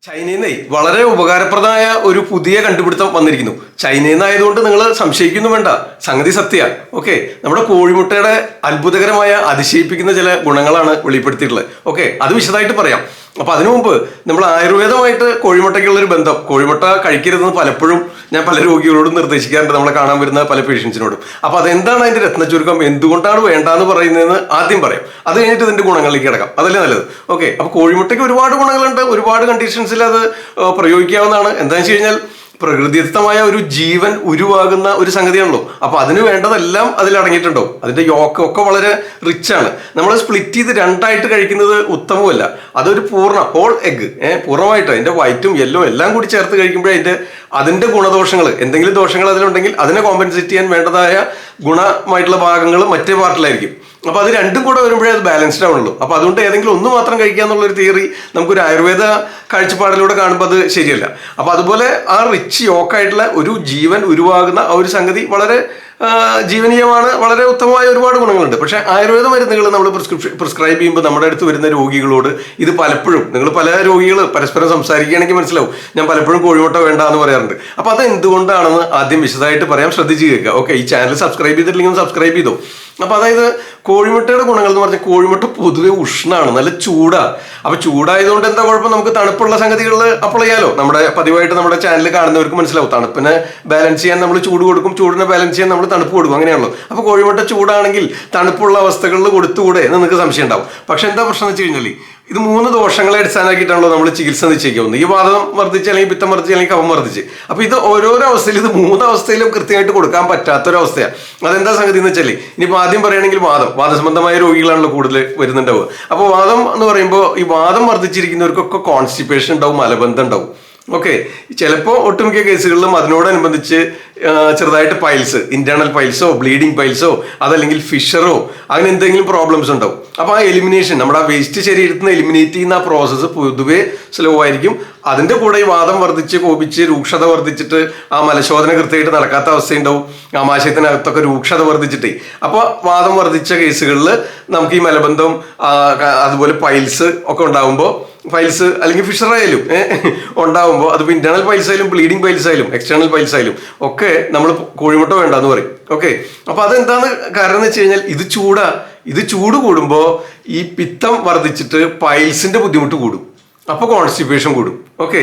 ചൈനയിൽ നിന്ന് വളരെ ഉപകാരപ്രദമായ ഒരു പുതിയ കണ്ടുപിടുത്തം വന്നിരിക്കുന്നു. ചൈനയിൽ നിന്നായതുകൊണ്ട് നിങ്ങൾ സംശയിക്കുന്നു വേണ്ട, സംഗതി സത്യ. ഓക്കെ, നമ്മുടെ കോഴിമുട്ടയുടെ അത്ഭുതകരമായ അതിശയിപ്പിക്കുന്ന ചില ഗുണങ്ങളാണ് വെളിപ്പെടുത്തിയിട്ടുള്ളത്. ഓക്കെ, അത് വിശദമായിട്ട് പറയാം. അപ്പൊ അതിനു മുമ്പ് നമ്മൾ ആയുർവേദമായിട്ട് കോഴിമുട്ടയ്ക്കുള്ളൊരു ബന്ധം, കോഴിമുട്ട കഴിക്കരുതെന്ന് പലപ്പോഴും ഞാൻ പല രോഗികളോടും നിർദ്ദേശിക്കാറുണ്ട്, നമ്മളെ കാണാൻ വരുന്ന പല പേഷ്യൻസിനോടും. അപ്പൊ അതെന്താണ് അതിന്റെ രത്നചുരുക്കം, എന്തുകൊണ്ടാണ് വേണ്ടാന്ന് പറയുന്നതെന്ന് ആദ്യം പറയാം. അത് കഴിഞ്ഞിട്ട് ഇതിന്റെ ഗുണങ്ങളിലേക്ക് കിടക്കാം, അതല്ലേ നല്ലത്. ഓക്കെ, അപ്പൊ കോഴിമുട്ടയ്ക്ക് ഒരുപാട് ഗുണങ്ങളുണ്ട്, ഒരുപാട് കണ്ടീഷൻസിൽ അത് പ്രയോഗിക്കാവുന്നതാണ്. എന്താണെന്ന് വെച്ച് കഴിഞ്ഞാൽ പ്രകൃതിദത്തമായ ഒരു ജീവൻ ഉരുവാകുന്ന ഒരു സംഗതിയാണല്ലോ. അപ്പൊ അതിന് വേണ്ടതെല്ലാം അതിൽ അടങ്ങിയിട്ടുണ്ടാവും. അതിന്റെ യോക്കൊക്കെ വളരെ റിച്ച് ആണ്. നമ്മൾ സ്പ്ലിറ്റ് ചെയ്ത് രണ്ടായിട്ട് കഴിക്കുന്നത് ഉത്തമമല്ല. അതൊരു ഹോൾ എഗ് പൂർണ്ണമായിട്ട് അതിന്റെ വൈറ്റും യെല്ലോ എല്ലാം കൂടി ചേർത്ത് കഴിക്കുമ്പോഴേ അതിന്റെ ഗുണദോഷങ്ങൾ, എന്തെങ്കിലും ദോഷങ്ങൾ അതിലുണ്ടെങ്കിൽ അതിനെ കോമ്പൻസേറ്റ് ചെയ്യാൻ വേണ്ടതായ ഗുണമായിട്ടുള്ള ഭാഗങ്ങൾ മറ്റേ പാർട്ടിലായിരിക്കും. അപ്പൊ അത് രണ്ടും കൂടെ വരുമ്പോഴേ അത് ബാലൻസ്ഡ് ആവുള്ളൂ. അപ്പൊ അതുകൊണ്ട് ഏതെങ്കിലും ഒന്ന് മാത്രം കഴിക്കുക എന്നുള്ളൊരു തിയറി നമുക്കൊരു ആയുർവേദ കാഴ്ചപ്പാടിലൂടെ കാണുമ്പോൾ അത് ശരിയല്ല. അപ്പൊ അതുപോലെ ആ റിച്ച് യോക്കായിട്ടുള്ള ഒരു ജീവൻ ഉരുവാകുന്ന ആ ഒരു സംഗതി വളരെ ജീവനീയമാണ്, വളരെ ഉത്തമമായ ഒരുപാട് ഗുണങ്ങളുണ്ട്. പക്ഷെ ആയുർവേദ മരുന്നുകൾ നമ്മൾ പ്രിസ്ക്രൈബ് ചെയ്യുമ്പോൾ നമ്മുടെ അടുത്ത് വരുന്ന രോഗികളോട് ഇത് പലപ്പോഴും, നിങ്ങൾ പല രോഗികൾ പരസ്പരം സംസാരിക്കുകയാണെങ്കിൽ മനസ്സിലാവും, ഞാൻ പലപ്പോഴും കോഴിമുട്ട വേണ്ട എന്ന് പറയാറുണ്ട്. അപ്പൊ അത് എന്തുകൊണ്ടാണെന്ന് ആദ്യം വിശദമായിട്ട് പറയാം, ശ്രദ്ധിച്ച് കേൾക്കുക. ഓക്കെ, ഈ ചാനൽ സബ്സ്ക്രൈബ് ചെയ്തിട്ടില്ലെങ്കിൽ സബ്സ്ക്രൈബ് ചെയ്തോ. അപ്പൊ അതായത് കോഴിമുട്ടയുടെ ഗുണങ്ങൾ എന്ന് പറഞ്ഞാൽ കോഴിമുട്ട പൊതുവെ ഉഷ്ണാണ്, നല്ല ചൂടാണ്. അപ്പൊ ചൂടായതുകൊണ്ട് എന്താ കുഴപ്പം, നമുക്ക് തണുപ്പുള്ള സംഗതികളിൽ അപ്ലൈ ചെയ്യാലോ. പതിവായിട്ട് നമ്മുടെ ചാനൽ കാണുന്നവർക്ക് മനസ്സിലാവും, തണുപ്പിനെ ബാലൻസ് ചെയ്യാൻ നമ്മൾ ചൂട് കൊടുക്കും, ചൂടിനെ ബാലൻസ് ചെയ്യാൻ നമ്മൾ തണുപ്പ് കൊടുക്കും, അങ്ങനെയാണല്ലോ. അപ്പൊ കോഴിമുട്ട ചൂടാണെങ്കിൽ തണുപ്പുള്ള അവസ്ഥകളിൽ കൊടുത്തുകൂടെ എന്ന് നിങ്ങൾക്ക് സംശയം ഉണ്ടാവും. പക്ഷെ എന്താ പ്രശ്നം വെച്ച് കഴിഞ്ഞാൽ ഇത് 3 ദോഷങ്ങളെ അടിസ്ഥാനമാക്കിയിട്ടാണല്ലോ നമ്മൾ ചികിത്സ നിശ്ചയിക്കുന്നത്. ഈ വാദം വർദ്ധിച്ച് അല്ലെങ്കിൽ പിത്തം വർദ്ധിച്ച് അല്ലെങ്കിൽ കഫം വർദ്ധിച്ച്. അപ്പൊ ഇത് ഓരോരോ അവസ്ഥയിൽ, ഇത് 3 അവസ്ഥയിലും കൃത്യമായിട്ട് കൊടുക്കാൻ പറ്റാത്തൊരവസ്ഥയാണ്. അതെന്താ സംഗതി എന്ന് വെച്ചാൽ, ഇനിയിപ്പോൾ ആദ്യം പറയുകയാണെങ്കിൽ വാദസംബന്ധമായ രോഗികളാണല്ലോ കൂടുതൽ വരുന്നുണ്ടാവുക. അപ്പോൾ വാദം എന്ന് പറയുമ്പോൾ ഈ വാദം വർദ്ധിച്ചിരിക്കുന്നവർക്കൊക്കെ കോൺസ്റ്റിപ്പേഷൻ ഉണ്ടാവും, മലബന്ധം ഉണ്ടാവും. ഓക്കെ, ചിലപ്പോൾ ഒട്ടുമിക്ക കേസുകളിലും അതിനോടനുബന്ധിച്ച് ചെറുതായിട്ട് പൈൽസ്, ഇന്റേണൽ പൈൽസോ ബ്ലീഡിങ് പൈൽസോ അതല്ലെങ്കിൽ ഫിഷറോ അങ്ങനെ എന്തെങ്കിലും പ്രോബ്ലംസ് ഉണ്ടാവും. അപ്പോൾ ആ എലിമിനേഷൻ, നമ്മുടെ ആ വേസ്റ്റ് ശരീരത്തിൽ നിന്ന് എലിമിനേറ്റ് ചെയ്യുന്ന ആ പ്രോസസ്സ് പൊതുവേ സ്ലോ ആയിരിക്കും. അതിൻ്റെ കൂടെ ഈ വാദം വർദ്ധിച്ച് കോപിച്ച് രൂക്ഷത വർദ്ധിച്ചിട്ട് ആ മലശോധന കൃത്യമായിട്ട് നടക്കാത്ത അവസ്ഥയുണ്ടാവും. ആമാശയത്തിനകത്തൊക്കെ രൂക്ഷത വർദ്ധിച്ചിട്ടേ. അപ്പോൾ വാദം വർദ്ധിച്ച കേസുകളിൽ നമുക്ക് ഈ മലബന്ധം അതുപോലെ പൈൽസ് ഒക്കെ ഉണ്ടാകുമ്പോൾ, പൈൽസ് അല്ലെങ്കിൽ ഫിഷറായാലും ഉണ്ടാകുമ്പോൾ, അതിപ്പോൾ ഇന്റേണൽ പൈൽസ് ആയാലും ബ്ലീഡിങ് പൈൽസ് ആയാലും എക്സ്റ്റേണൽ പൈൽസ് ആയാലും ഒക്കെ നമ്മൾ കോഴിമുട്ട വേണ്ടെന്ന് പറയും. ഓക്കെ, അപ്പൊ അതെന്താണ് കാരണം എന്ന് വെച്ച് കഴിഞ്ഞാൽ ഇത് ചൂട് കൂടുമ്പോൾ ഈ പിത്തം വർദ്ധിച്ചിട്ട് പൈൽസിന്റെ ബുദ്ധിമുട്ട് കൂടും, അപ്പൊ കോൺസ്റ്റിപ്പേഷൻ കൂടും. ഓക്കെ,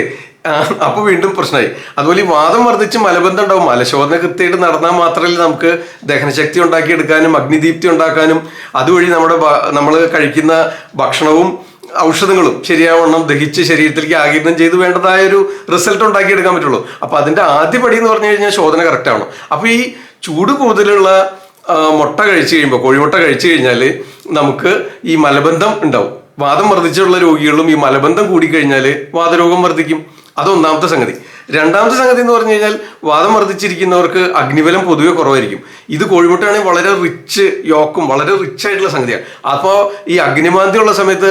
അപ്പൊ വീണ്ടും പ്രശ്നമായി. അതുപോലെ ഈ വാദം വർദ്ധിച്ച് മലബന്ധം ഉണ്ടാവും. മലശോധന കൃത്യമായിട്ട് നടന്നാൽ മാത്രമല്ല നമുക്ക് ദഹനശക്തി ഉണ്ടാക്കിയെടുക്കാനും അഗ്നിദീപ്തി ഉണ്ടാക്കാനും അതുവഴി നമ്മൾ കഴിക്കുന്ന ഭക്ഷണവും ഔഷധങ്ങളും ശരിയാവണ്ണം ദഹിച്ച് ശരീരത്തിലേക്ക് ആഗിരണം ചെയ്ത് വേണ്ടതായ ഒരു റിസൾട്ട് ഉണ്ടാക്കിയെടുക്കാൻ പറ്റുള്ളൂ. അപ്പൊ അതിന്റെ ആദ്യ പടി എന്ന് പറഞ്ഞു കഴിഞ്ഞാൽ ശോധന കറക്റ്റ് ആവണം. അപ്പൊ ഈ ചൂട് കൂടുതലുള്ള മുട്ട കഴിച്ചു കഴിയുമ്പോൾ, കോഴിമുട്ട കഴിച്ചു കഴിഞ്ഞാൽ നമുക്ക് ഈ മലബന്ധം ഉണ്ടാവും. വാദം വർദ്ധിച്ചുള്ള രോഗികളിലും ഈ മലബന്ധം കൂടിക്കഴിഞ്ഞാൽ വാതരോഗം വർദ്ധിക്കും. അതൊന്നാമത്തെ സംഗതി. രണ്ടാമത്തെ സംഗതി എന്ന് പറഞ്ഞു കഴിഞ്ഞാൽ വാദം വർദ്ധിച്ചിരിക്കുന്നവർക്ക് അഗ്നിബലം പൊതുവെ കുറവായിരിക്കും. ഇത് കോഴിമുട്ടയാണെങ്കിൽ വളരെ റിച്ച് യോക്കും വളരെ റിച്ച് ആയിട്ടുള്ള സംഗതിയാണ്. അപ്പോൾ ഈ അഗ്നിമാന്ദ്യമുള്ള സമയത്ത്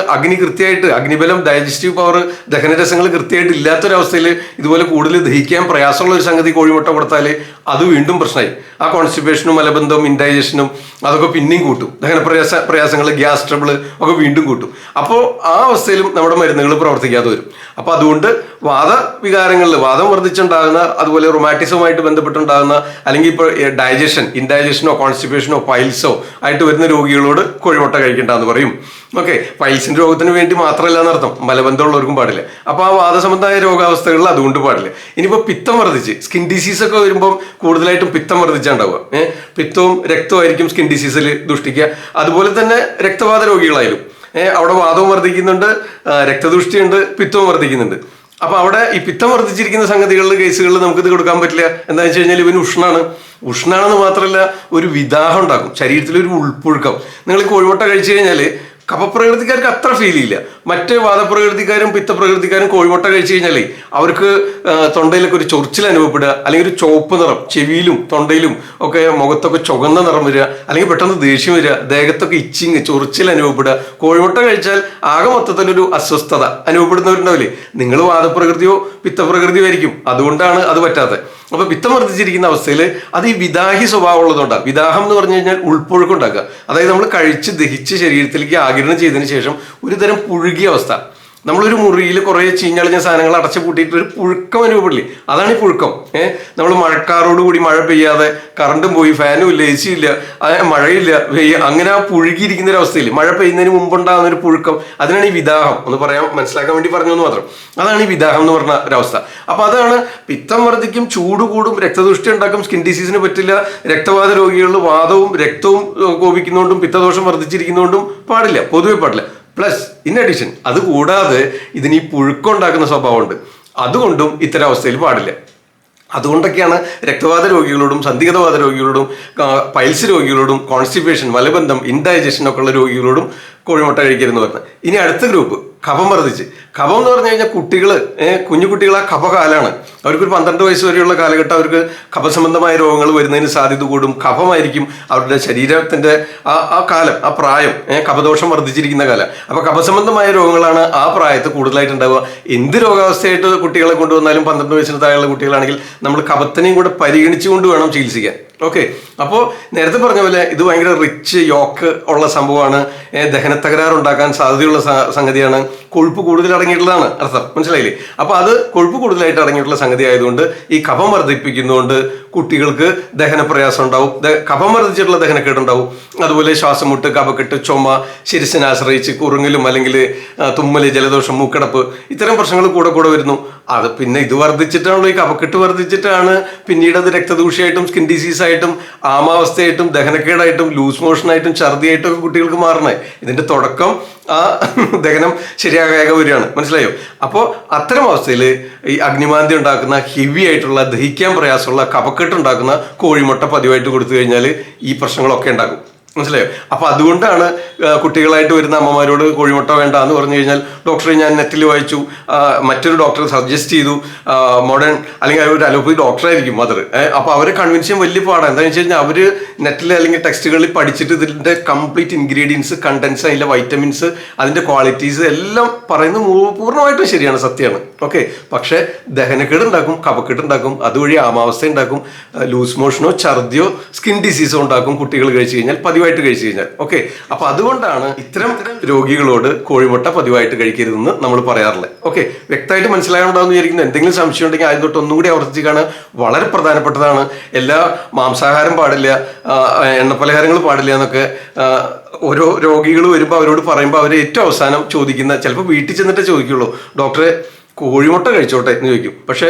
അഗ്നിബലം, ഡൈജസ്റ്റീവ് പവർ, ദഹനരസങ്ങൾ കൃത്യമായിട്ട് ഇല്ലാത്തൊരവസ്ഥയിൽ ഇതുപോലെ കൂടുതൽ ദഹിക്കാൻ പ്രയാസമുള്ള ഒരു സംഗതി കോഴിമുട്ട കൊടുത്താൽ അത് വീണ്ടും പ്രശ്നമായി. ആ കോൺസ്റ്റിപ്പേഷനും മലബന്ധവും ഇൻഡൈജഷനും അതൊക്കെ പിന്നെയും കൂട്ടും. പ്രയാസങ്ങൾ, ഗ്യാസ് ട്രബിൾ ഒക്കെ വീണ്ടും കൂട്ടും. അപ്പോൾ ആ അവസ്ഥയിലും നമ്മുടെ മരുന്നുകൾ പ്രവർത്തിക്കാതെ വരും. അപ്പോൾ അതുകൊണ്ട് വാദവികാരങ്ങളിൽ വാദം വർദ്ധിച്ചുണ്ടാകുന്ന, അതുപോലെ റൊമാറ്റിസവുമായിട്ട് ബന്ധപ്പെട്ടുണ്ടാകുന്ന, അല്ലെങ്കിൽ ഇപ്പോൾ ഇൻഡൈജഷനോ കോൺസ്റ്റിപ്പേഷനോ പൈൽസോ ആയിട്ട് വരുന്ന രോഗികളോട് കോഴിമുട്ട കഴിക്കേണ്ടെന്ന് പറയും. ഓക്കെ, പൈൽസിന്റെ രോഗത്തിന് വേണ്ടി മാത്രമല്ല എന്നർത്ഥം, മലബന്ധമുള്ളവർക്കും പാടില്ല. അപ്പോൾ ആ വാദസംബന്ധമായ രോഗാവസ്ഥകളിൽ അതുകൊണ്ട് പാടില്ല. ഇനിയിപ്പോൾ പിത്തം വർദ്ധിച്ച് സ്കിൻ ഡിസീസ് ഒക്കെ വരുമ്പം കൂടുതലായിട്ടും പിത്തം വർദ്ധിച്ചുണ്ടാവുക. പിത്തവും രക്തമായിരിക്കും സ്കിൻ ഡിസീസിൽ ദുഷ്ടിക്കുക. അതുപോലെ തന്നെ രക്തവാത രോഗികളായാലും അവിടെ വാദവും വർദ്ധിക്കുന്നുണ്ട്, രക്തദുഷ്ടിയുണ്ട്, പിത്തവും വർദ്ധിക്കുന്നുണ്ട്. അപ്പൊ അവിടെ ഈ പിത്തം വർദ്ധിച്ചിരിക്കുന്ന കേസുകളിൽ നമുക്കിത് കൊടുക്കാൻ പറ്റില്ല. എന്താണെന്ന് വെച്ച് കഴിഞ്ഞാൽ ഇവന് ഉഷ്ണാണെന്ന് മാത്രമല്ല ഒരു വിദാഹം ഉണ്ടാക്കും, ശരീരത്തിലൊരു ഉൾപ്പുഴുക്കം. നിങ്ങൾ കോഴിമുട്ട കഴിച്ചു കഴിഞ്ഞാൽ കഫപ്രകൃതിക്കാർക്ക് അത്ര ഫീൽ ചെയ്യില്ല. മറ്റേ വാദപ്രകൃതിക്കാരും പിത്തപ്രകൃതിക്കാരും കോഴിമുട്ട കഴിച്ചു കഴിഞ്ഞാലേ അവർക്ക് തൊണ്ടയിലൊക്കെ ഒരു ചൊറിച്ചിൽ അനുഭവപ്പെടുക, അല്ലെങ്കിൽ ഒരു ചുവപ്പ് നിറം ചെവിയിലും തൊണ്ടയിലും ഒക്കെ, മുഖത്തൊക്കെ ചുവന്ന നിറം വരിക, അല്ലെങ്കിൽ പെട്ടെന്ന് ദേഷ്യം വരിക, ദേഹത്തൊക്കെ ഇച്ചിങ് ചൊറിച്ചിൽ അനുഭവപ്പെടുക. കോഴിമുട്ട കഴിച്ചാൽ ആകെ മൊത്തത്തിലൊരു അസ്വസ്ഥത അനുഭവപ്പെടുന്നവരുണ്ടാവില്ലേ. നിങ്ങൾ വാദപ്രകൃതിയോ പിത്തപ്രകൃതിയോ ആയിരിക്കും, അതുകൊണ്ടാണ് അത് പറ്റാത്തത്. അപ്പൊ പിത്തം വർദ്ധിച്ചിരിക്കുന്ന അവസ്ഥയിൽ അത് ഈ വിദാഹി സ്വഭാവം ഉള്ളതുകൊണ്ടാണ്. വിദാഹം എന്ന് പറഞ്ഞു കഴിഞ്ഞാൽ ഉൾപ്പൊഴുക്കം ഉണ്ടാക്കുക. അതായത് നമ്മൾ കഴിച്ച് ദഹിച്ച് ശരീരത്തിലേക്ക് ആഗിരണം ചെയ്തതിന് ശേഷം ഒരു തരം പുഴുകിയ അവസ്ഥ. നമ്മളൊരു മുറിയിൽ കുറേ ചീഞ്ഞളിഞ്ഞ സാധനങ്ങൾ അടച്ചു പൂട്ടിയിട്ട് ഒരു പുഴുക്കം അനുഭവപ്പെടില്ലേ, അതാണ് ഈ പുഴുക്കം. നമ്മൾ മഴക്കാറോടുകൂടി മഴ പെയ്യാതെ കറണ്ടും പോയി, ഫാനും ഇല്ല, എ സി ഇല്ല, മഴയില്ല, അങ്ങനെ ആ പുഴുകിയിരിക്കുന്ന ഒരു അവസ്ഥയിൽ മഴ പെയ്യുന്നതിന് മുമ്പുണ്ടാകുന്ന ഒരു പുഴുക്കം, അതിനാണ് ഈ വിദാഹം. ഒന്ന് പറയാൻ മനസ്സിലാക്കാൻ വേണ്ടി പറഞ്ഞു എന്ന് മാത്രം. അതാണ് ഈ വിദാഹം എന്ന് പറഞ്ഞ ഒരവസ്ഥ. അപ്പൊ അതാണ് പിത്തം വർദ്ധിക്കും, ചൂട് കൂടും, രക്തദുഷ്ടി ഉണ്ടാക്കും, സ്കിൻ ഡിസീസിന് പറ്റില്ല, രക്തവാത രോഗികളിൽ വാദവും രക്തവും കോപിക്കുന്നതുകൊണ്ടും പിത്തദോഷം വർദ്ധിച്ചിരിക്കുന്നതുകൊണ്ടും പാടില്ല, പൊതുവെ പാടില്ല. പ്ലസ് ഇൻ അഡീഷൻ അത് കൂടാതെ ഇതിന് ഈ പുഴുക്കം ഉണ്ടാക്കുന്ന സ്വഭാവമുണ്ട്, അതുകൊണ്ടും ഇത്തരം അവസ്ഥയിൽ പാടില്ല. അതുകൊണ്ടൊക്കെയാണ് രക്തവാത രോഗികളോടും സന്ധിഗതവാത രോഗികളോടും പൈൽസ് രോഗികളോടും കോൺസ്റ്റിപ്പേഷൻ, മലബന്ധം, ഇൻഡൈജഷൻ ഒക്കെ ഉള്ള രോഗികളോടും കോഴിമുട്ട കഴിക്കരുതെന്ന് പറഞ്ഞത്. ഇനി അടുത്ത ഗ്രൂപ്പ് കഫം വർദ്ധിച്ച്. കഫം എന്ന് പറഞ്ഞു കഴിഞ്ഞാൽ കുഞ്ഞു കുട്ടികൾ ആ കഫകാലാണ്. അവർക്കൊരു 12 വയസ്സ് വരെയുള്ള കാലഘട്ടം അവർക്ക് കഫസംബന്ധമായ രോഗങ്ങൾ വരുന്നതിന് സാധ്യത കൂടും. കഫമായിരിക്കും അവരുടെ ശരീരത്തിന്റെ ആ കാലം, ആ പ്രായം, കഫദോഷം വർദ്ധിച്ചിരിക്കുന്ന കാലം. അപ്പൊ കഫസംബന്ധമായ രോഗങ്ങളാണ് ആ പ്രായത്ത് കൂടുതലായിട്ട് ഉണ്ടാവുക. എന്ത് രോഗാവസ്ഥയായിട്ട് കുട്ടികളെ കൊണ്ടുവന്നാലും 12 വയസ്സിന് താഴെയുള്ള കുട്ടികളാണെങ്കിൽ നമ്മൾ കഫത്തിനെയും കൂടെ പരിഗണിച്ചുകൊണ്ട് വേണം ചികിത്സിക്കാൻ. ഓക്കെ, അപ്പോൾ നേരത്തെ പറഞ്ഞ പോലെ ഇത് ഭയങ്കര റിച്ച് യോക്ക് ഉള്ള സംഭവമാണ്, ദഹന തകരാറുണ്ടാക്കാൻ സാധ്യതയുള്ള സംഗതിയാണ്, കൊഴുപ്പ് കൂടുതൽ അടങ്ങിയിട്ടുള്ളതാണ് അർത്ഥം, മനസ്സിലായില്ലേ? അപ്പൊ അത് കൊഴുപ്പ് കൂടുതലായിട്ട് അടങ്ങിയിട്ടുള്ള സംഗതി ആയതുകൊണ്ട് ഈ കഫം വർദ്ധിപ്പിക്കുന്നതുകൊണ്ട് കുട്ടികൾക്ക് ദഹന പ്രയാസം ഉണ്ടാവും, കഫം വർദ്ധിച്ചിട്ടുള്ള ദഹനക്കേടുണ്ടാവും. അതുപോലെ ശ്വാസം മുട്ട്, കഫക്കെട്ട്, ചുമ, ശിരസിനെ ആശ്രയിച്ച് കുറുങ്ങലും അല്ലെങ്കിൽ തുമ്മല്, ജലദോഷം, മൂക്കടപ്പ്, ഇത്തരം പ്രശ്നങ്ങൾ കൂടെ വരുന്നു. അത് പിന്നെ ഇത് വർദ്ധിച്ചിട്ടാണല്ലോ, ഈ കഫക്കെട്ട് വർദ്ധിച്ചിട്ടാണ് പിന്നീട് അത് രക്തദൂഷിയായിട്ടും സ്കിൻ ഡിസീസായിട്ടും ആമാവസ്ഥയായിട്ടും ദഹനക്കേടായിട്ടും ലൂസ് മോഷനായിട്ടും ഛർദിയായിട്ടും ഒക്കെ കുട്ടികൾക്ക് മാറണേ. ഇതിന്റെ തുടക്കം ആ ദഹനം ശരിയാകാതെ വരികയാണ്, മനസ്സിലായോ? അപ്പോൾ അത്തരം അവസ്ഥയിൽ ഈ അഗ്നിമാന്ദ്യം ഉണ്ടാക്കുന്ന ഹെവി ആയിട്ടുള്ള ദഹിക്കാൻ പ്രയാസമുള്ള കഫക്കെട്ട് ഉണ്ടാക്കുന്ന കോഴിമുട്ട പതിവായിട്ട് കൊടുത്തു കഴിഞ്ഞാൽ ഈ പ്രശ്നങ്ങളൊക്കെ ഉണ്ടാകും, മനസ്സിലായോ? അപ്പൊ അതുകൊണ്ടാണ് കുട്ടികളായിട്ട് വരുന്ന അമ്മമാരോട് കോഴിമുട്ട വേണ്ട എന്ന് പറഞ്ഞു കഴിഞ്ഞാൽ, ഡോക്ടറെ ഞാൻ നെറ്റിൽ വായിച്ചു, മറ്റൊരു ഡോക്ടർ സജസ്റ്റ് ചെയ്തു, മോഡേൺ അല്ലെങ്കിൽ ഒരു അലോപ്പതി ഡോക്ടറായിരിക്കും മദർ, അപ്പൊ അവരെ കൺവിൻസ് ചെയ്യാൻ വലിയ പാടാണ്. എന്താണെന്ന് വെച്ച് കഴിഞ്ഞാൽ അവര് നെറ്റിൽ അല്ലെങ്കിൽ ടെക്സ്റ്റുകളിൽ പഠിച്ചിട്ട് ഇതിന്റെ കംപ്ലീറ്റ് ഇൻഗ്രീഡിയൻസ്, കണ്ടൻസ്, അതിലെ വൈറ്റമിൻസ്, അതിന്റെ ക്വാളിറ്റീസ് എല്ലാം പറയുന്നത് പൂർണ്ണമായിട്ടും ശരിയാണ്, സത്യമാണ്. ഓക്കെ, പക്ഷെ ദഹനക്കേട് ഉണ്ടാക്കും, കഫക്കെട്ട് ഉണ്ടാക്കും, അതുവഴി ആമാവസ്ഥ ഉണ്ടാക്കും, ലൂസ് മോഷനോ ഛർദിയോ സ്കിൻ ഡിസീസോ ഉണ്ടാക്കും കുട്ടികൾ കഴിച്ചു കഴിഞ്ഞാൽ, പതിവായിട്ട് കഴിച്ചു കഴിഞ്ഞാൽ. ഓക്കെ, അപ്പൊ അതുകൊണ്ടാണ് ഇത്തരം രോഗികളോട് കോഴിമുട്ട പതിവായിട്ട് കഴിക്കരുതെന്ന് നമ്മൾ പറയാറുള്ളത്. ഓക്കെ, വ്യക്തമായിട്ട് മനസ്സിലാകാനുണ്ടാവുന്ന വിചാരിക്കുന്നു. എന്തെങ്കിലും സംശയം ഉണ്ടെങ്കിൽ ആദ്യം തൊട്ട് ഒന്നും കൂടി ആവർത്തിക്കാണ്, വളരെ പ്രധാനപ്പെട്ടതാണ്. എല്ലാ മാംസാഹാരം പാടില്ല, എണ്ണപ്പലഹാരങ്ങൾ പാടില്ല എന്നൊക്കെ ഓരോ രോഗികൾ വരുമ്പോൾ അവരോട് പറയുമ്പോൾ അവർ ഏറ്റവും അവസാനം ചോദിക്കുന്ന, ചിലപ്പോൾ വീട്ടിൽ ചെന്നിട്ട് ചോദിക്കുള്ളൂ, ഡോക്ടറെ കോഴിമുട്ട കഴിച്ചോട്ടെ എന്ന് ചോദിക്കും. പക്ഷെ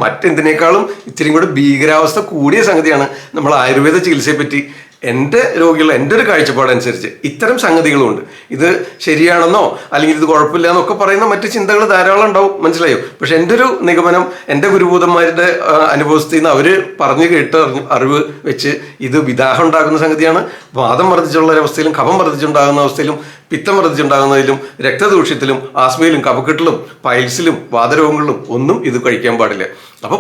മറ്റെന്തിനേക്കാളും ഇത്തിരി കൂടെ ഭീകരാവസ്ഥ കൂടിയ സംഗതിയാണ് നമ്മൾ ആയുർവേദ ചികിത്സയെ പറ്റി എൻ്റെ രോഗികൾ, എൻ്റെ ഒരു കാഴ്ചപ്പാടനുസരിച്ച് ഇത്തരം സംഗതികളുമുണ്ട്. ഇത് ശരിയാണെന്നോ അല്ലെങ്കിൽ ഇത് കുഴപ്പമില്ല എന്നൊക്കെ പറയുന്ന മറ്റു ചിന്തകൾ ധാരാളം ഉണ്ടാവും, മനസ്സിലായോ? പക്ഷെ എൻ്റെ ഒരു നിഗമനം, എൻ്റെ ഗുരുഭൂതന്മാരുടെ അനുഭവത്തിൽ നിന്ന് അവർ പറഞ്ഞു കേട്ട് അറിവ് വെച്ച് ഇത് വിദാഹം ഉണ്ടാക്കുന്ന സംഗതിയാണ്. വാദം വർദ്ധിച്ചുള്ള ഒരവസ്ഥയിലും കഫം വർദ്ധിച്ചുണ്ടാകുന്ന അവസ്ഥയിലും പിത്തം വർദ്ധിച്ചുണ്ടാകുന്നതിലും രക്തദൂഷ്യത്തിലും ആസ്മയിലും കഫക്കെട്ടിലും പൈൽസിലും വാതരോഗങ്ങളിലും ഒന്നും ഇത് കഴിക്കാൻ പാടില്ല. അപ്പൊ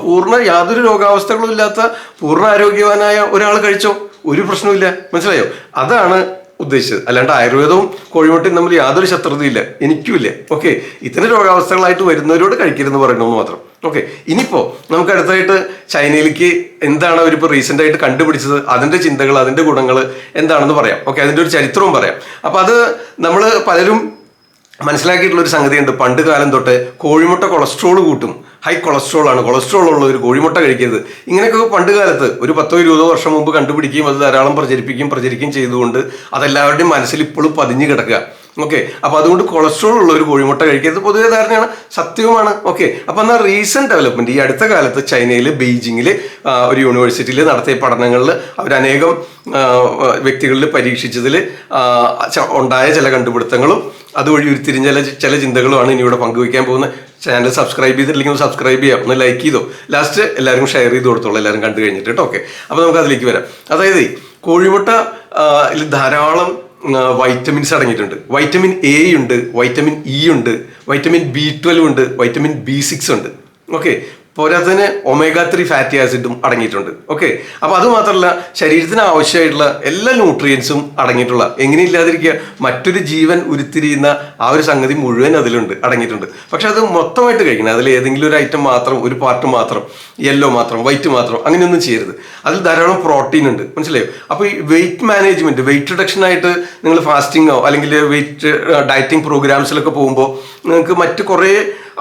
യാതൊരു രോഗാവസ്ഥകളും ഇല്ലാത്ത പൂർണ്ണ ആരോഗ്യവാനായ ഒരാൾ കഴിച്ചോ, ഒരു പ്രശ്നമില്ല, മനസ്സിലായോ? അതാണ് ഉദ്ദേശിച്ചത്. അല്ലാണ്ട് ആയുർവേദവും കോഴിമുട്ടയും തമ്മിൽ യാതൊരു ശത്രുതയില്ല, എനിക്കുമില്ല. ഓക്കെ, ഇത്തരം രോഗാവസ്ഥകളായിട്ട് വരുന്നവരോട് കഴിക്കരുതെന്ന് പറയണമെന്ന് മാത്രം. ഓക്കെ, ഇനിയിപ്പോ നമുക്ക് അടുത്തായിട്ട് ചൈനയിലേക്ക് എന്താണ് അവരിപ്പോൾ റീസെന്റ് ആയിട്ട് കണ്ടുപിടിച്ചത്, അതിന്റെ ചിന്തകൾ, അതിന്റെ ഗുണങ്ങൾ എന്താണെന്ന് പറയാം. ഓക്കെ, അതിന്റെ ഒരു ചരിത്രവും പറയാം. അപ്പൊ അത് നമ്മൾ പലരും മനസ്സിലാക്കിയിട്ടുള്ള ഒരു സംഗതിയുണ്ട്. പണ്ട് കാലം തൊട്ട് കോഴിമുട്ട കൊളസ്ട്രോൾ കൂട്ടും, ഹൈ കൊളസ്ട്രോൾ ആണ്, കൊളസ്ട്രോൾ ഉള്ള ഒരു കോഴിമുട്ട കഴിക്കരുത്, ഇങ്ങനെയൊക്കെ പണ്ട് കാലത്ത് ഒരു 10-20 വർഷം മുമ്പ് കണ്ടുപിടിക്കുകയും അത് ധാരാളം പ്രചരിപ്പിക്കുകയും ചെയ്തുകൊണ്ട് അതെല്ലാവരുടെയും മനസ്സിൽ ഇപ്പോഴും പതിഞ്ഞു കിടക്കുക. ഓക്കെ, അപ്പൊ അതുകൊണ്ട് കൊളസ്ട്രോൾ ഉള്ള ഒരു കോഴിമുട്ട കഴിക്കരുത് പൊതുവെ ധാരണയാണ്, സത്യവുമാണ്. ഓക്കെ, അപ്പൊ എന്നാൽ റീസെന്റ് ഡെവലപ്മെന്റ് ഈ അടുത്ത കാലത്ത് ചൈനയിൽ ബെയ്ജിങ്ങിൽ ഒരു യൂണിവേഴ്സിറ്റിയിൽ നടത്തിയ പഠനങ്ങളിൽ അവരനേകം വ്യക്തികളിൽ പരീക്ഷിച്ചതിൽ ഉണ്ടായ ചില കണ്ടുപിടുത്തങ്ങളും അതുവഴി ഉരുത്തിരിഞ്ഞ ചില ചിന്തകളുമാണ് ഇനി ഇവിടെ പങ്കുവയ്ക്കാൻ പോകുന്നത്. ചാനൽ സബ്സ്ക്രൈബ് ചെയ്തിട്ടില്ലെങ്കിൽ സബ്സ്ക്രൈബ് ചെയ്യാം, ഒന്ന് ലൈക്ക് ചെയ്തോ, ലാസ്റ്റ് എല്ലാവരും ഷെയർ ചെയ്ത് കൊടുത്തോളൂ, എല്ലാവരും കണ്ടു കഴിഞ്ഞിട്ട് കേട്ടോ. ഓക്കെ, അപ്പോൾ നമുക്ക് അതിലേക്ക് വരാം. അതായത് കോഴിമുട്ട ധാരാളം വൈറ്റമിൻസ് അടങ്ങിയിട്ടുണ്ട്. വൈറ്റമിൻ എ ഉണ്ട്, വൈറ്റമിൻ ഇ ഉണ്ട്, വൈറ്റമിൻ B12 ഉണ്ട്, വൈറ്റമിൻ B6 ഉണ്ട്. ഓക്കെ, പോരാത്തതിന് omega-3 ഫാറ്റി ആസിഡും അടങ്ങിയിട്ടുണ്ട്. ഓക്കെ, അപ്പോൾ അത് മാത്രമല്ല ശരീരത്തിന് ആവശ്യമായിട്ടുള്ള എല്ലാ ന്യൂട്രിയൻസും അടങ്ങിയിട്ടുള്ള, എങ്ങനെയില്ലാതിരിക്കുക, മറ്റൊരു ജീവൻ ഉരുത്തിരിയുന്ന ആ ഒരു സംഗതി മുഴുവൻ അതിലുണ്ട് അടങ്ങിയിട്ടുണ്ട്. പക്ഷെ അത് മൊത്തമായിട്ട് കഴിക്കണം. അതിൽ ഏതെങ്കിലും ഒരു ഐറ്റം മാത്രം, ഒരു പാർട്ട് മാത്രം, യെല്ലോ മാത്രം, വൈറ്റ് മാത്രം, അങ്ങനെയൊന്നും ചെയ്യരുത്. അതിൽ ധാരാളം പ്രോട്ടീൻ ഉണ്ട്, മനസ്സിലായോ? അപ്പോൾ ഈ വെയിറ്റ് മാനേജ്മെന്റ്, വെയിറ്റ് റിഡക്ഷനായിട്ട് നിങ്ങൾ ഫാസ്റ്റിങ്ങോ അല്ലെങ്കിൽ വെയിറ്റ് ഡയറ്റിംഗ് പ്രോഗ്രാംസിലൊക്കെ പോകുമ്പോൾ നിങ്ങൾക്ക് മറ്റ് കുറേ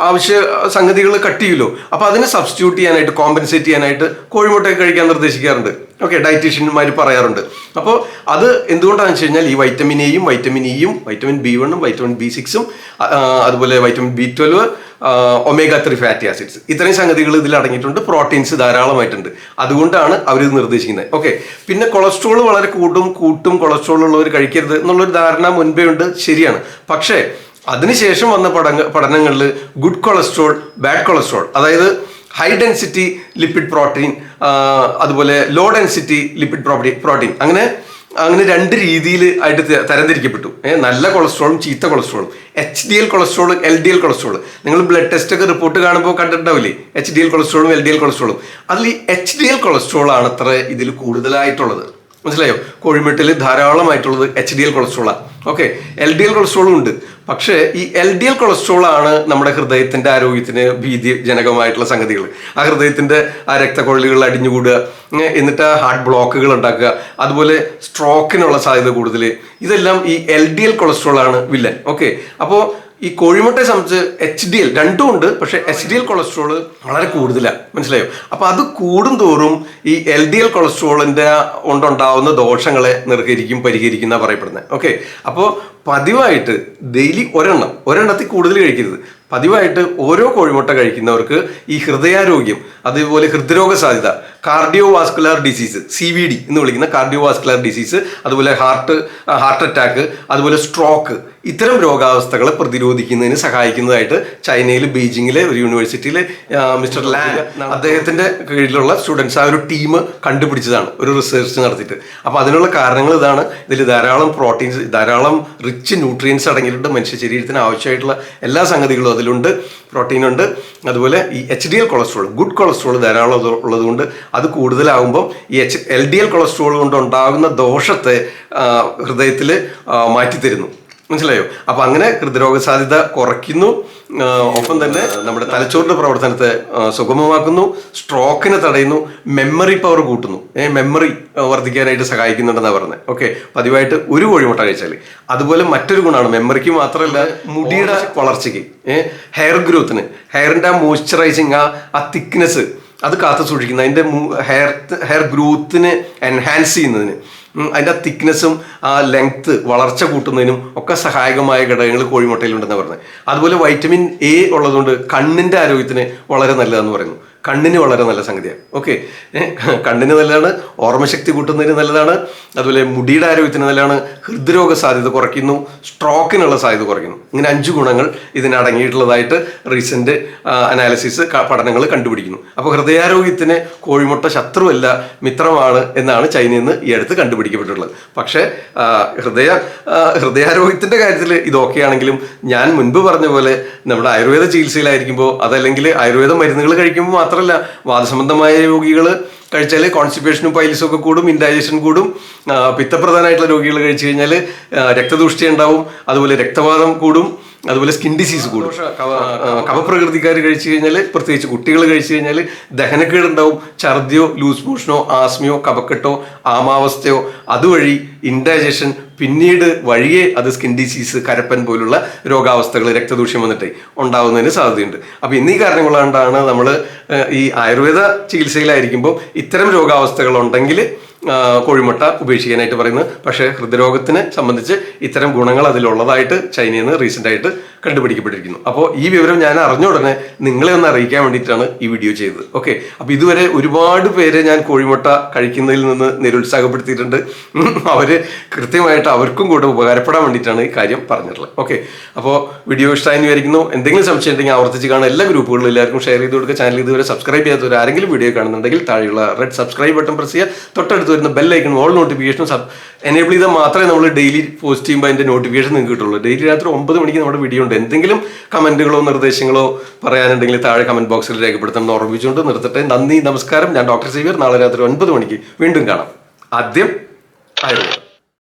ആവശ്യ സംഗതികൾ കട്ട് ചെയ്യുമല്ലോ. അപ്പോൾ അതിനെ സബ്സ്റ്റിറ്റ്യൂട്ട് ചെയ്യാനായിട്ട്, കോമ്പൻസേറ്റ് ചെയ്യാനായിട്ട് കോഴിമുട്ടയൊക്കെ കഴിക്കാൻ നിർദ്ദേശിക്കാറുണ്ട്. ഓക്കെ, ഡയറ്റീഷ്യന്മാർ പറയാറുണ്ട്. അപ്പോൾ അത് എന്തുകൊണ്ടാണെന്ന് വെച്ച് കഴിഞ്ഞാൽ ഈ വൈറ്റമിൻ എയും vitamin ഇയും vitamin B1 vitamin B6 അതുപോലെ vitamin B12 omega-3 fatty acids, ഇത്രയും സംഗതികൾ ഇതിൽ അടങ്ങിയിട്ടുണ്ട്. പ്രോട്ടീൻസ് ധാരാളമായിട്ടുണ്ട്. അതുകൊണ്ടാണ് അവർ ഇത് നിർദ്ദേശിക്കുന്നത്. ഓക്കെ, പിന്നെ കൊളസ്ട്രോൾ വളരെ കൂട്ടും കൊളസ്ട്രോൾ ഉള്ളവർ കഴിക്കരുത് എന്നുള്ളൊരു ധാരണ മുൻപേ ഉണ്ട്, ശരിയാണ്. പക്ഷേ അതിനുശേഷം വന്ന പഠനങ്ങളിൽ ഗുഡ് കൊളസ്ട്രോൾ, ബാഡ് കൊളസ്ട്രോൾ, അതായത് ഹൈ ഡെൻസിറ്റി ലിപ്പിഡ് പ്രോട്ടീൻ, അതുപോലെ ലോ ഡെൻസിറ്റി ലിപ്പിഡ് പ്രോട്ടീൻ, അങ്ങനെ രണ്ട് രീതിയിൽ ആയിട്ട് തരംതിരിക്കപ്പെട്ടു. നല്ല കൊളസ്ട്രോളും ചീത്ത കൊളസ്ട്രോളും, HDL കൊളസ്ട്രോൾ, LDL കൊളസ്ട്രോൾ. നിങ്ങൾ ബ്ലഡ് ടെസ്റ്റ് ഒക്കെ റിപ്പോർട്ട് കാണുമ്പോൾ കണ്ടിട്ടുണ്ടാവില്ലേ HDL കൊളസ്ട്രോളും LDL കൊളസ്ട്രോളും. അതിൽ ഈ HDL കൊളസ്ട്രോൾ ആണ് അത്ര ഇതിൽ കൂടുതലായിട്ടുള്ളത്, മനസ്സിലായോ? കോഴിമുട്ടയിൽ ധാരാളമായിട്ടുള്ളത് HDL കൊളസ്ട്രോളാണ്. ഓക്കെ, LDL കൊളസ്ട്രോളും ഉണ്ട്. പക്ഷേ ഈ LDL കൊളസ്ട്രോൾ ആണ് നമ്മുടെ ഹൃദയത്തിന്റെ ആരോഗ്യത്തിന് ഭീതിജനകമായിട്ടുള്ള സംഗതികൾ. ആ ഹൃദയത്തിന്റെ ആ രക്തക്കൊഴലുകൾ അടിഞ്ഞുകൂടുക, എന്നിട്ട് ഹാർട്ട് ബ്ലോക്കുകൾ ഉണ്ടാക്കുക, അതുപോലെ സ്ട്രോക്കിനുള്ള സാധ്യത കൂടുതൽ. ഇതെല്ലാം ഈ LDL കൊളസ്ട്രോൾ ആണ് വില്ലൻ. ഓക്കെ, അപ്പോൾ ഈ കോഴിമുട്ടയെ സംബന്ധിച്ച് HDL രണ്ടും ഉണ്ട്, പക്ഷെ HDL കൊളസ്ട്രോൾ വളരെ കൂടുതലാണ്, മനസ്സിലായോ? അപ്പൊ അത് കൂടും തോറും ഈ LDL കൊളസ്ട്രോളിന്റെ കൊണ്ടുണ്ടാവുന്ന ദോഷങ്ങളെ പരിഹരിക്കുന്ന പറയപ്പെടുന്നത്. ഓക്കെ, അപ്പോൾ പതിവായിട്ട് ഡെയിലി ഒരെണ്ണത്തിൽ കൂടുതൽ കഴിക്കരുത്. പതിവായിട്ട് ഓരോ കോഴിമുട്ട കഴിക്കുന്നവർക്ക് ഈ ഹൃദയാരോഗ്യം, അതേപോലെ ഹൃദ്രോഗ സാധ്യത, കാർഡിയോ വാസ്കുലാർ ഡിസീസ്, CVD എന്ന് വിളിക്കുന്ന കാർഡിയോ വാസ്കുലാർ ഡിസീസ്, അതുപോലെ ഹാർട്ട് അറ്റാക്ക്, അതുപോലെ സ്ട്രോക്ക്, ഇത്തരം രോഗാവസ്ഥകളെ പ്രതിരോധിക്കുന്നതിന് സഹായിക്കുന്നതായിട്ട് ചൈനയിൽ ബീജിങ്ങിലെ ഒരു യൂണിവേഴ്സിറ്റിയിൽ മിസ്റ്റർ ലാൻ, അദ്ദേഹത്തിന്റെ കീഴിലുള്ള സ്റ്റുഡൻസ് ആ ഒരു ടീം കണ്ടുപിടിച്ചതാണ്, ഒരു റിസർച്ച് നടത്തിയിട്ട്. അപ്പോൾ അതിനുള്ള കാരണങ്ങൾ ഇതാണ്. ഇതിൽ ധാരാളം പ്രോട്ടീൻസ്, ധാരാളം റിച്ച് ന്യൂട്രിയൻസ് അടങ്ങിയിട്ടുണ്ട്. മനുഷ്യ ശരീരത്തിന് ആവശ്യമായിട്ടുള്ള എല്ലാ സംഗതികളും അതിലുണ്ട്, പ്രോട്ടീൻ ഉണ്ട്. അതുപോലെ ഈ HDL കൊളസ്ട്രോൾ, ഗുഡ് കൊളസ്ട്രോൾ ധാരാളം ഉള്ളതുകൊണ്ട് അത് കൂടുതലാകുമ്പം ഈ LDL കൊളസ്ട്രോൾ കൊണ്ട് ഉണ്ടാകുന്ന ദോഷത്തെ ഹൃദയത്തിൽ മാറ്റിത്തരുന്നു, മനസ്സിലായോ? അപ്പൊ അങ്ങനെ ഹൃദ്രോഗ സാധ്യത കുറയ്ക്കുന്നു, ഒപ്പം തന്നെ നമ്മുടെ തലച്ചോറിന്റെ പ്രവർത്തനത്തെ സുഗമമാക്കുന്നു, സ്ട്രോക്കിനെ തടയുന്നു, മെമ്മറി പവർ കൂട്ടുന്നു, മെമ്മറി വർദ്ധിക്കാനായിട്ട് സഹായിക്കുന്നുണ്ടെന്നാണ് പറഞ്ഞത്. ഓക്കെ, പതിവായിട്ട് ഒരു കോഴിമുട്ട കഴിച്ചാൽ. അതുപോലെ മറ്റൊരു ഗുണമാണ്, മെമ്മറിക്ക് മാത്രമല്ല മുടിയുടെ വളർച്ചയ്ക്ക്, ഹെയർ ഗ്രോത്തിന്, ഹെയറിന്റെ ആ മോയ്സ്ചറൈസിങ്, ആ തിക്നെസ് അത് കാത്തു സൂക്ഷിക്കുന്നു, അതിന്റെ ഹെയർ ഗ്രോത്തിനെ എൻഹാൻസ് ചെയ്യുന്നതിന്, അതിൻ്റെ തിക്നെസ്സും ആ ലെങ്ത്ത് വളർച്ച കൂട്ടുന്നതിനും ഒക്കെ സഹായകമായ ഘടകങ്ങൾ കോഴിമുട്ടയിലുണ്ടെന്ന് പറഞ്ഞത്. അതുപോലെ വൈറ്റമിൻ A ഉള്ളതുകൊണ്ട് കണ്ണിൻ്റെ ആരോഗ്യത്തിന് വളരെ നല്ലതെന്ന് പറയുന്നു. കണ്ണിന് വളരെ നല്ല സംഗതിയാണ്. ഓക്കെ, കണ്ണിന് നല്ലതാണ്, ഓർമ്മശക്തി കൂട്ടുന്നതിന് നല്ലതാണ്, അതുപോലെ മുടിയുടെ ആരോഗ്യത്തിന് നല്ലതാണ്, ഹൃദ്രോഗ സാധ്യത കുറയ്ക്കുന്നു, സ്ട്രോക്കിനുള്ള സാധ്യത കുറയ്ക്കുന്നു. ഇങ്ങനെ 5 ഗുണങ്ങൾ ഇതിനടങ്ങിയിട്ടുള്ളതായിട്ട് റീസെന്റ് അനാലിസിസ് പഠനങ്ങൾ കണ്ടുപിടിക്കുന്നു. അപ്പോൾ ഹൃദയാരോഗ്യത്തിന് കോഴിമുട്ട ശത്രുവല്ല, മിത്രമാണ് എന്നാണ് ചൈനയിൽ നിന്ന് ഈ അടുത്ത് കണ്ടുപിടിക്കപ്പെട്ടിട്ടുള്ളത്. പക്ഷേ ഹൃദയാരോഗ്യത്തിന്റെ കാര്യത്തിൽ ഇതൊക്കെ ആണെങ്കിലും ഞാൻ മുൻപ് പറഞ്ഞ പോലെ നമ്മുടെ ആയുർവേദ ചികിത്സയിലായിരിക്കുമ്പോൾ, അതല്ലെങ്കിൽ ആയുർവേദ മരുന്നുകൾ കഴിക്കുമ്പോൾ മാത്രമല്ല, വാദസംബന്ധമായ രോഗികൾ കഴിച്ചാൽ കോൺസ്റ്റിപ്പേഷനും പൈൽസും ഒക്കെ കൂടും, ഇൻഡൈജഷൻ കൂടും. പിത്തപ്രധാനമായിട്ടുള്ള രോഗികൾ കഴിച്ചു കഴിഞ്ഞാൽ രക്തദൂഷ്ടി ഉണ്ടാവും, അതുപോലെ രക്തവാതം കൂടും, അതുപോലെ സ്കിൻ ഡിസീസ് കൂടും. കഫപ്രകൃതിക്കാർ കഴിച്ചു കഴിഞ്ഞാൽ, പ്രത്യേകിച്ച് കുട്ടികൾ കഴിച്ചു കഴിഞ്ഞാൽ ദഹനക്കേടുണ്ടാവും, ഛർദിയോ ലൂസ് മോഷനോ ആസ്മയോ കഫക്കെട്ടോ ആമാവസ്ഥയോ, അതുവഴി ഇൻഡൈജഷൻ, പിന്നീട് വഴിയെ അത് സ്കിൻ ഡിസീസ്, കരപ്പൻ പോലുള്ള രോഗാവസ്ഥകൾ, രക്തദൂഷ്യം വന്നിട്ട് ഉണ്ടാവുന്നതിന് സാധ്യതയുണ്ട്. അപ്പോൾ എന്നീ കാരണങ്ങൾ കൊണ്ടാണ് നമ്മൾ ഈ ആയുർവേദ ചികിത്സയിലായിരിക്കുമ്പോൾ ഇത്തരം രോഗാവസ്ഥകൾ ഉണ്ടെങ്കിൽ കോഴിമുട്ട ഉപേക്ഷിക്കാനായിട്ട് പറയുന്നത്. പക്ഷേ ഹൃദ്രോഗത്തിനെ സംബന്ധിച്ച് ഇത്തരം ഗുണങ്ങൾ അതിലുള്ളതായിട്ട് ചൈനയിൽ നിന്ന് റീസെൻ്റ് ആയിട്ട് കണ്ടുപിടിക്കപ്പെട്ടിരിക്കുന്നു. അപ്പോൾ ഈ വിവരം ഞാൻ അറിഞ്ഞ ഉടനെ നിങ്ങളെ ഒന്ന് അറിയിക്കാൻ വേണ്ടിയിട്ടാണ് ഈ വീഡിയോ ചെയ്തത്. ഓക്കെ, അപ്പോൾ ഇതുവരെ ഒരുപാട് പേരെ ഞാൻ കോഴിമുട്ട കഴിക്കുന്നതിൽ നിന്ന് നിരുത്സാഹപ്പെടുത്തിയിട്ടുണ്ട്. അവർ കൃത്യമായിട്ട് അവർക്കും കൂടെ ഉപകാരപ്പെടാൻ വേണ്ടിയിട്ടാണ് ഈ കാര്യം പറഞ്ഞിട്ടുള്ളത്. ഓക്കെ, അപ്പോൾ വീഡിയോ ഇഷ്ടമായെന്ന് വിചാരിക്കുന്നു. എന്തെങ്കിലും സംശയം ഉണ്ടെങ്കിൽ ആവർത്തിച്ച് കാണാൻ എല്ലാ ഗ്രൂപ്പുകളിലും എല്ലാവർക്കും ഷെയർ ചെയ്ത് കൊടുക്കുക. ചാനൽ ഇതുവരെ സബ്സ്ക്രൈബ് ചെയ്യാത്തവർ ആരെങ്കിലും വീഡിയോ കാണുന്നുണ്ടെങ്കിൽ താഴെയുള്ള റെഡ് സബ്സ്ക്രൈബ് ബട്ടൺ പ്രസ് ചെയ്യുക. തൊട്ടടുത്ത് വരുന്ന bell icon all notification enable ചെയ്താൽ മാത്രമേ നമ്മൾ ഡെയിലി പോസ്റ്റ് ചെയ്യുമ്പോൾ അതിന്റെ നോട്ടിഫിക്കേഷൻ നിങ്ങൾക്ക് കിട്ടുള്ളൂ. ഡെയിലി രാത്രി 9 മണിക്ക് നമ്മുടെ വീഡിയോ ഉണ്ട്. എന്തെങ്കിലും കമന്റുകളോ നിർദ്ദേശങ്ങളോ പറയാനുണ്ടെങ്കിൽ താഴെ കമന്റ് ബോക്സിൽ രേഖപ്പെടുത്തണം എന്ന് ഓർമ്മിച്ചുകൊണ്ട് നിർത്തട്ടെ. നന്ദി, നമസ്കാരം. ഞാൻ ഡോക്ടർ എക്സേവിയർ. നാളെ രാത്രി 9 മണിക്ക് വീണ്ടും കാണാം. ആദ്യം ആയുർവേദം.